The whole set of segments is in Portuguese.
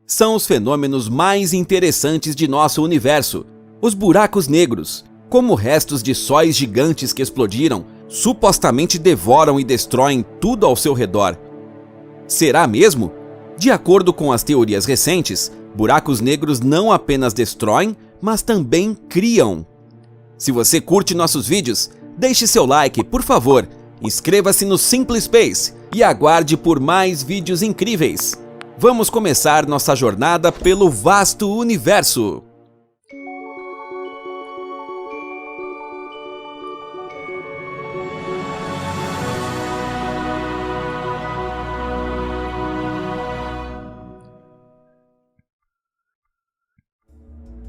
são os fenômenos mais interessantes de nosso universo, os buracos negros. Como restos de sóis gigantes que explodiram, supostamente devoram e destroem tudo ao seu redor. Será mesmo? De acordo com as teorias recentes, buracos negros não apenas destroem, mas também criam. Se você curte nossos vídeos, deixe seu like, por favor, inscreva-se no Simple Space e aguarde por mais vídeos incríveis. Vamos começar nossa jornada pelo vasto universo.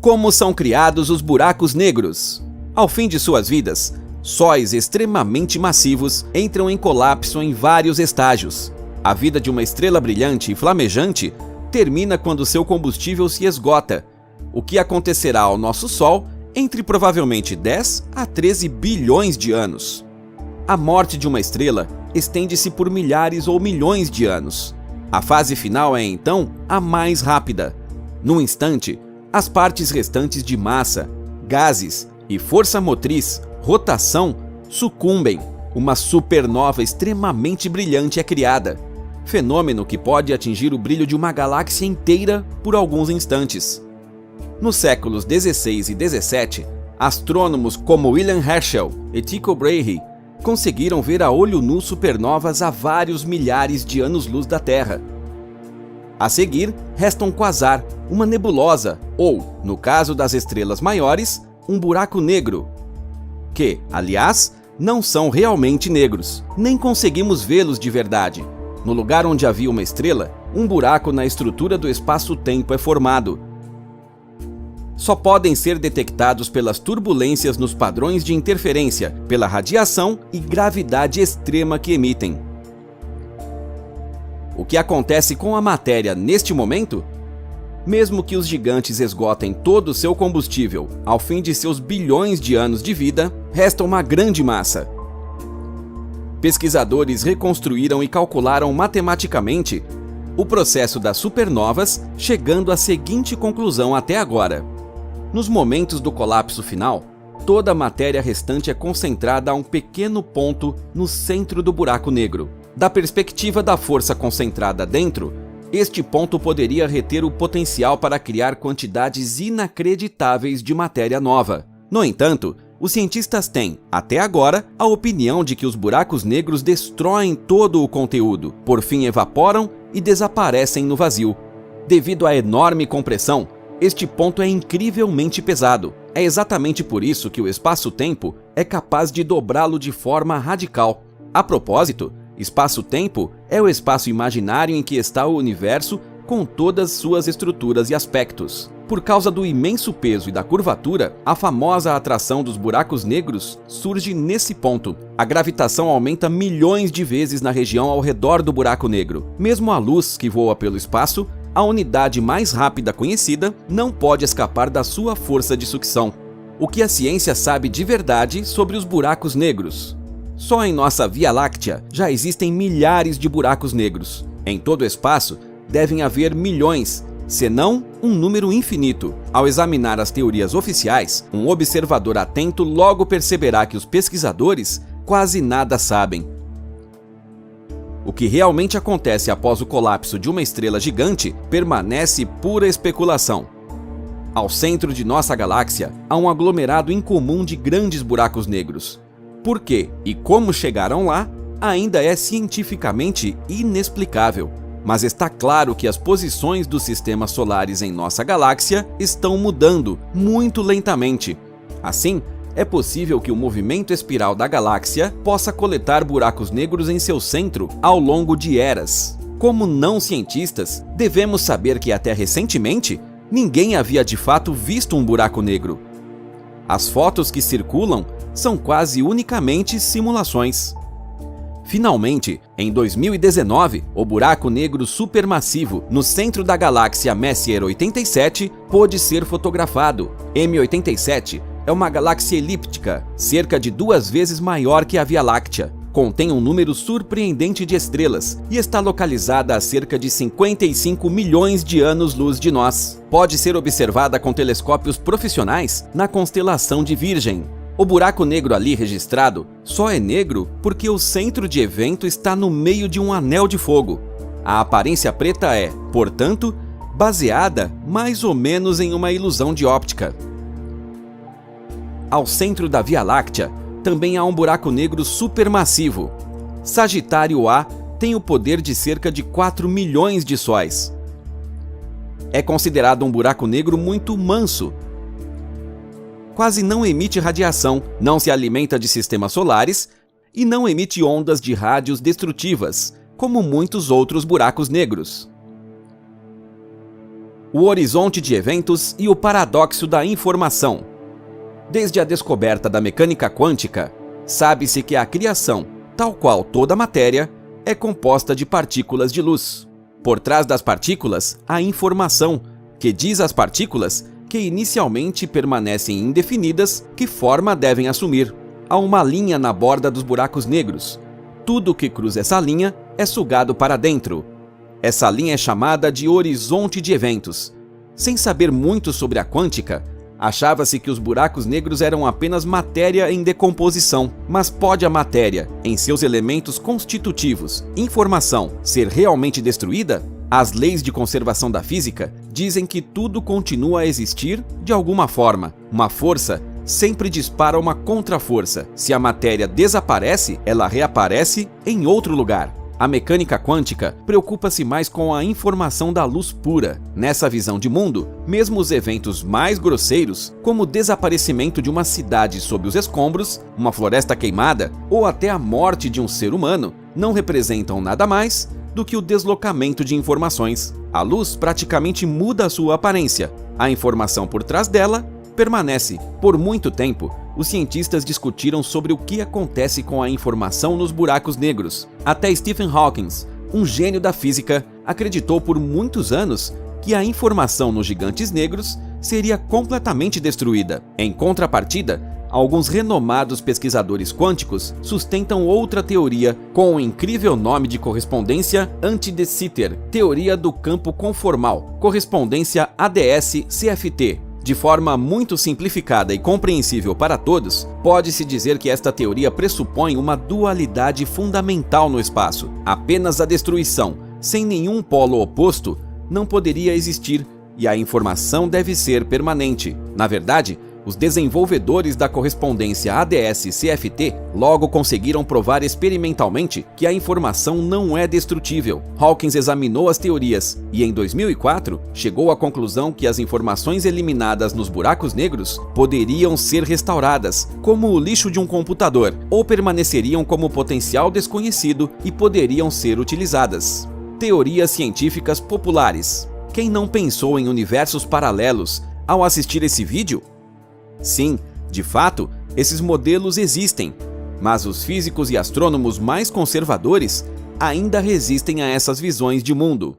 Como são criados os buracos negros? Ao fim de suas vidas, sóis extremamente massivos entram em colapso em vários estágios. A vida de uma estrela brilhante e flamejante termina quando seu combustível se esgota, o que acontecerá ao nosso Sol entre provavelmente 10 a 13 bilhões de anos. A morte de uma estrela estende-se por milhares ou milhões de anos. A fase final é então a mais rápida. Num instante, as partes restantes de massa, gases e força motriz, rotação, sucumbem. Uma supernova extremamente brilhante é criada, fenômeno que pode atingir o brilho de uma galáxia inteira por alguns instantes. Nos séculos 16 e 17, astrônomos como William Herschel e Tycho Brahe conseguiram ver a olho nu supernovas a vários milhares de anos-luz da Terra. A seguir, resta um quasar, uma nebulosa ou, no caso das estrelas maiores, um buraco negro, que, aliás, não são realmente negros, nem conseguimos vê-los de verdade. No lugar onde havia uma estrela, um buraco na estrutura do espaço-tempo é formado. Só podem ser detectados pelas turbulências nos padrões de interferência, pela radiação e gravidade extrema que emitem. O que acontece com a matéria neste momento? Mesmo que os gigantes esgotem todo o seu combustível ao fim de seus bilhões de anos de vida, resta uma grande massa. Pesquisadores reconstruíram e calcularam matematicamente o processo das supernovas, chegando à seguinte conclusão até agora. Nos momentos do colapso final, toda a matéria restante é concentrada a um pequeno ponto no centro do buraco negro. Da perspectiva da força concentrada dentro, este ponto poderia reter o potencial para criar quantidades inacreditáveis de matéria nova. No entanto, os cientistas têm, até agora, a opinião de que os buracos negros destroem todo o conteúdo, por fim evaporam e desaparecem no vazio. Devido à enorme compressão, este ponto é incrivelmente pesado. É exatamente por isso que o espaço-tempo é capaz de dobrá-lo de forma radical. A propósito, espaço-tempo é o espaço imaginário em que está o universo com todas suas estruturas e aspectos. Por causa do imenso peso e da curvatura, a famosa atração dos buracos negros surge nesse ponto. A gravitação aumenta milhões de vezes na região ao redor do buraco negro. Mesmo a luz que voa pelo espaço, a unidade mais rápida conhecida, não pode escapar da sua força de sucção. O que a ciência sabe de verdade sobre os buracos negros? Só em nossa Via Láctea já existem milhares de buracos negros. Em todo o espaço, devem haver milhões, se não um número infinito. Ao examinar as teorias oficiais, um observador atento logo perceberá que os pesquisadores quase nada sabem. O que realmente acontece após o colapso de uma estrela gigante permanece pura especulação. Ao centro de nossa galáxia, há um aglomerado incomum de grandes buracos negros. Por que e como chegaram lá ainda é cientificamente inexplicável, mas está claro que as posições dos sistemas solares em nossa galáxia estão mudando muito lentamente. Assim, é possível que o movimento espiral da galáxia possa coletar buracos negros em seu centro ao longo de eras. Como não cientistas, devemos saber que até recentemente, ninguém havia de fato visto um buraco negro. As fotos que circulam são quase unicamente simulações. Finalmente, em 2019, o buraco negro supermassivo no centro da galáxia Messier 87 pôde ser fotografado. M87 é uma galáxia elíptica, cerca de 2 vezes maior que a Via Láctea. contém um número surpreendente de estrelas e está localizada a cerca de 55 milhões de anos-luz de nós. Pode ser observada com telescópios profissionais na constelação de Virgem. O buraco negro ali registrado só é negro porque o centro de evento está no meio de um anel de fogo. A aparência preta é, portanto, baseada mais ou menos em uma ilusão de óptica. Ao centro da Via Láctea, também há um buraco negro supermassivo. Sagitário A tem o poder de cerca de 4 milhões de sóis. É considerado um buraco negro muito manso. Quase não emite radiação, não se alimenta de sistemas solares e não emite ondas de rádios destrutivas, como muitos outros buracos negros. O horizonte de eventos e o paradoxo da informação. Desde a descoberta da mecânica quântica, sabe-se que a criação, tal qual toda matéria, é composta de partículas de luz. Por trás das partículas, há informação, que diz às partículas que inicialmente permanecem indefinidas que forma devem assumir. Há uma linha na borda dos buracos negros. Tudo que cruza essa linha é sugado para dentro. Essa linha é chamada de horizonte de eventos. Sem saber muito sobre a quântica, achava-se que os buracos negros eram apenas matéria em decomposição, mas pode a matéria, em seus elementos constitutivos, informação, ser realmente destruída? As leis de conservação da física dizem que tudo continua a existir de alguma forma. Uma força sempre dispara uma contraforça. Se a matéria desaparece, ela reaparece em outro lugar. A mecânica quântica preocupa-se mais com a informação da luz pura. Nessa visão de mundo, mesmo os eventos mais grosseiros, como o desaparecimento de uma cidade sob os escombros, uma floresta queimada ou até a morte de um ser humano, não representam nada mais do que o deslocamento de informações. A luz praticamente muda a sua aparência. A informação por trás dela permanece. Por muito tempo, os cientistas discutiram sobre o que acontece com a informação nos buracos negros. Até Stephen Hawking, um gênio da física, acreditou por muitos anos que a informação nos gigantes negros seria completamente destruída. Em contrapartida, alguns renomados pesquisadores quânticos sustentam outra teoria com o incrível nome de correspondência anti-de Sitter, teoria do campo conformal, correspondência ADS-CFT. De forma muito simplificada e compreensível para todos, pode-se dizer que esta teoria pressupõe uma dualidade fundamental no espaço. Apenas a destruição, sem nenhum polo oposto, não poderia existir, e a informação deve ser permanente. Na verdade, os desenvolvedores da correspondência ADS-CFT logo conseguiram provar experimentalmente que a informação não é destrutível. Hawking examinou as teorias e, em 2004, chegou à conclusão que as informações eliminadas nos buracos negros poderiam ser restauradas, como o lixo de um computador, ou permaneceriam como potencial desconhecido e poderiam ser utilizadas. Teorias científicas populares. Quem não pensou em universos paralelos ao assistir esse vídeo? Sim, de fato, esses modelos existem, mas os físicos e astrônomos mais conservadores ainda resistem a essas visões de mundo.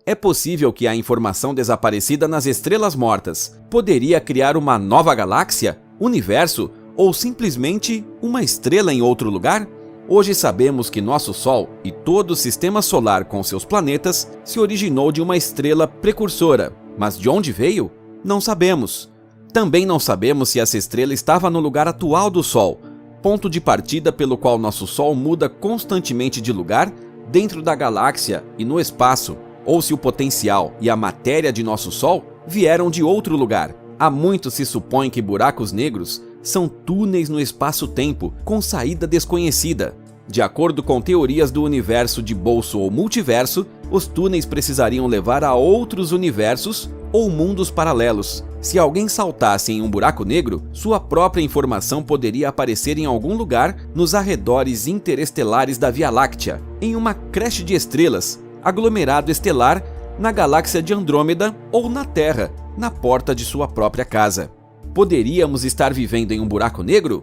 É possível que a informação desaparecida nas estrelas mortas poderia criar uma nova galáxia, universo ou simplesmente uma estrela em outro lugar? Hoje sabemos que nosso Sol e todo o sistema solar com seus planetas se originou de uma estrela precursora, mas de onde veio? Não sabemos. Também não sabemos se essa estrela estava no lugar atual do Sol, ponto de partida pelo qual nosso Sol muda constantemente de lugar dentro da galáxia e no espaço, ou se o potencial e a matéria de nosso Sol vieram de outro lugar. Há muito se supõe que buracos negros são túneis no espaço-tempo com saída desconhecida. De acordo com teorias do universo de bolso ou multiverso, os túneis precisariam levar a outros universos ou mundos paralelos. Se alguém saltasse em um buraco negro, sua própria informação poderia aparecer em algum lugar nos arredores interestelares da Via Láctea, em uma creche de estrelas, aglomerado estelar, na galáxia de Andrômeda ou na Terra, na porta de sua própria casa. Poderíamos estar vivendo em um buraco negro?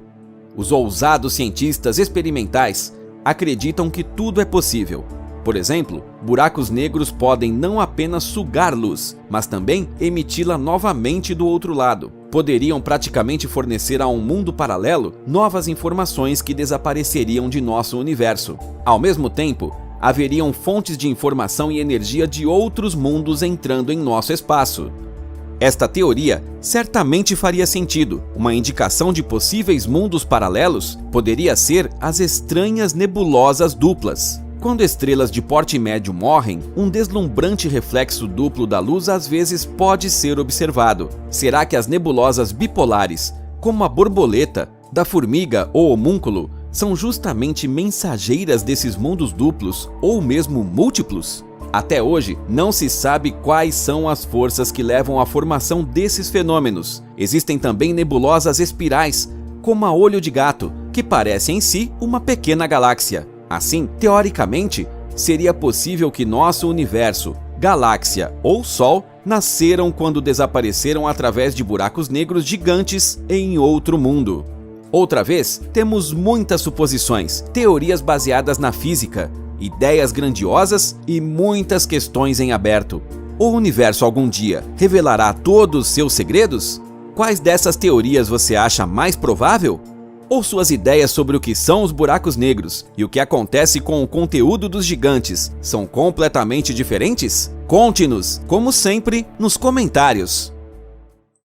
Os ousados cientistas experimentais acreditam que tudo é possível. Por exemplo, buracos negros podem não apenas sugar luz, mas também emiti-la novamente do outro lado. poderiam praticamente fornecer a um mundo paralelo novas informações que desapareceriam de nosso universo. Ao mesmo tempo, haveriam fontes de informação e energia de outros mundos entrando em nosso espaço. Esta teoria certamente faria sentido. Uma indicação de possíveis mundos paralelos poderia ser as estranhas nebulosas duplas. Quando estrelas de porte médio morrem, um deslumbrante reflexo duplo da luz às vezes pode ser observado. Será que as nebulosas bipolares, como a borboleta, da formiga ou homúnculo, são justamente mensageiras desses mundos duplos ou mesmo múltiplos? Até hoje, não se sabe quais são as forças que levam à formação desses fenômenos. Existem também nebulosas espirais, como a olho de gato, que parece em si uma pequena galáxia. Assim, teoricamente, seria possível que nosso universo, galáxia ou Sol nasceram quando desapareceram através de buracos negros gigantes em outro mundo. Outra vez, temos muitas suposições, teorias baseadas na física, ideias grandiosas e muitas questões em aberto. O universo algum dia revelará todos seus segredos? Quais dessas teorias você acha mais provável? Ou suas ideias sobre o que são os buracos negros e o que acontece com o conteúdo dos gigantes são completamente diferentes? Conte-nos, como sempre, nos comentários.